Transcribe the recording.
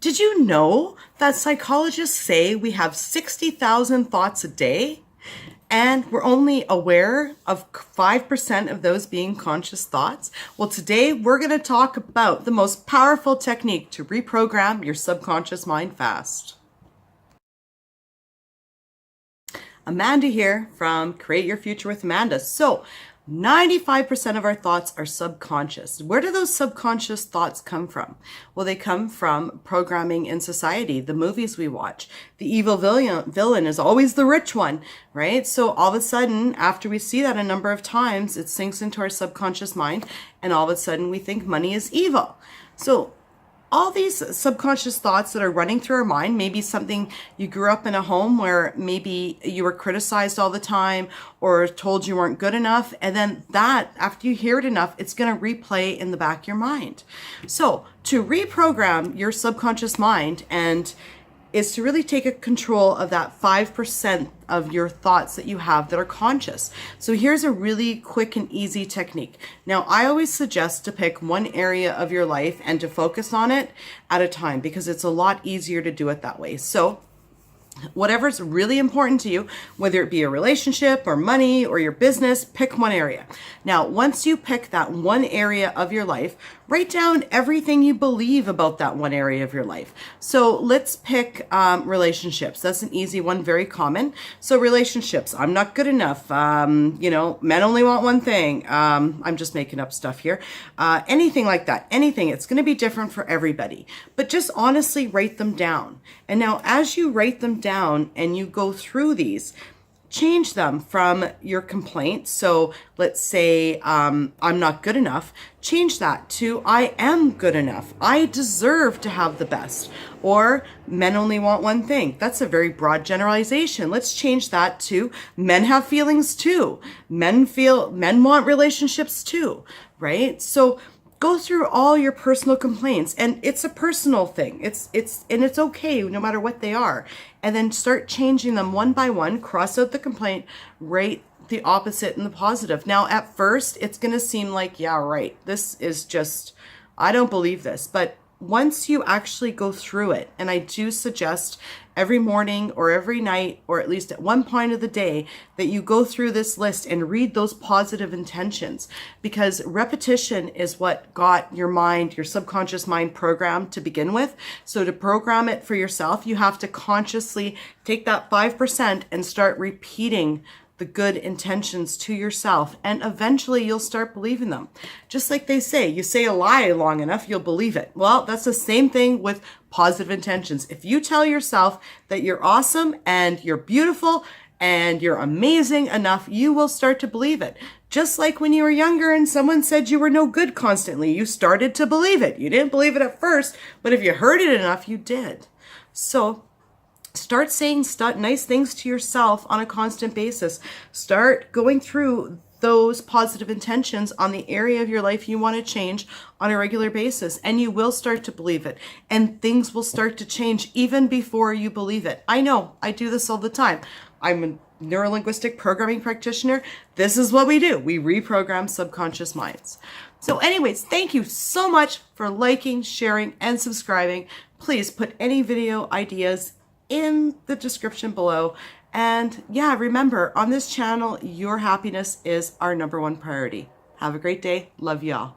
Did you know that psychologists say we have 60,000 thoughts a day? And we're only aware of 5% of those being conscious thoughts? Well, today we're going to talk about the most powerful technique to reprogram your subconscious mind fast. Amanda here from Create Your Future with Amanda. So 95% of our thoughts are subconscious. Where do those subconscious thoughts come from? Well, they come from programming in society, the movies we watch. The evil villain is always the rich one, right? So all of a sudden, after we see that a number of times, it sinks into our subconscious mind, and all of a sudden we think money is evil. So all these subconscious thoughts that are running through our mind, maybe something you grew up in a home where maybe you were criticized all the time or told you weren't good enough. And then that, after you hear it enough, it's going to replay in the back of your mind. So to reprogram your subconscious mind is to really take a control of that 5% of your thoughts that you have that are conscious. So here's a really quick and easy technique. Now, I always suggest to pick one area of your life and to focus on it at a time because it's a lot easier to do it that way. So whatever's really important to you, whether it be a relationship or money or your business, pick one area. Now, once you pick that one area of your life, write down everything you believe about that one area of your life. So let's pick relationships. That's an easy one, very common. So relationships, I'm not good enough. Men only want one thing. I'm just making up stuff here. Anything like that, anything. It's going to be different for everybody. But just honestly write them down. And now as you write them down and you go through these, change them from your complaints. So let's say I'm not good enough. Change that to I am good enough. I deserve to have the best. Or men only want one thing. That's a very broad generalization. Let's change that to men have feelings too. Men want relationships too, right? So go through all your personal complaints, and it's a personal thing. It's okay no matter what they are. And then start changing them one by one, cross out the complaint, write the opposite and the positive. Now, at first, it's going to seem like, yeah, right, this is just, I don't believe this. But once you actually go through it, and I do suggest every morning or every night, or at least at one point of the day, that you go through this list and read those positive intentions, because repetition is what got your mind, your subconscious mind programmed to begin with. So to program it for yourself, you have to consciously take that 5% and start repeating the good intentions to yourself, and eventually you'll start believing them. Just like they say, you say a lie long enough, you'll believe it. Well, that's the same thing with positive intentions. If you tell yourself that you're awesome and you're beautiful and you're amazing enough, you will start to believe it. Just like when you were younger and someone said you were no good constantly, you started to believe it. You didn't believe it at first, but if you heard it enough, you did. So start saying nice things to yourself on a constant basis. Start going through those positive intentions on the area of your life you want to change on a regular basis, and you will start to believe it, and things will start to change even before you believe it. I know, I do this all the time. I'm a neurolinguistic programming practitioner. This is what we do. We reprogram subconscious minds. So anyways, thank you so much for liking, sharing, and subscribing. Please put any video ideas in the description below. And yeah, remember, on this channel, your happiness is our #1 priority. Have a great day. Love y'all.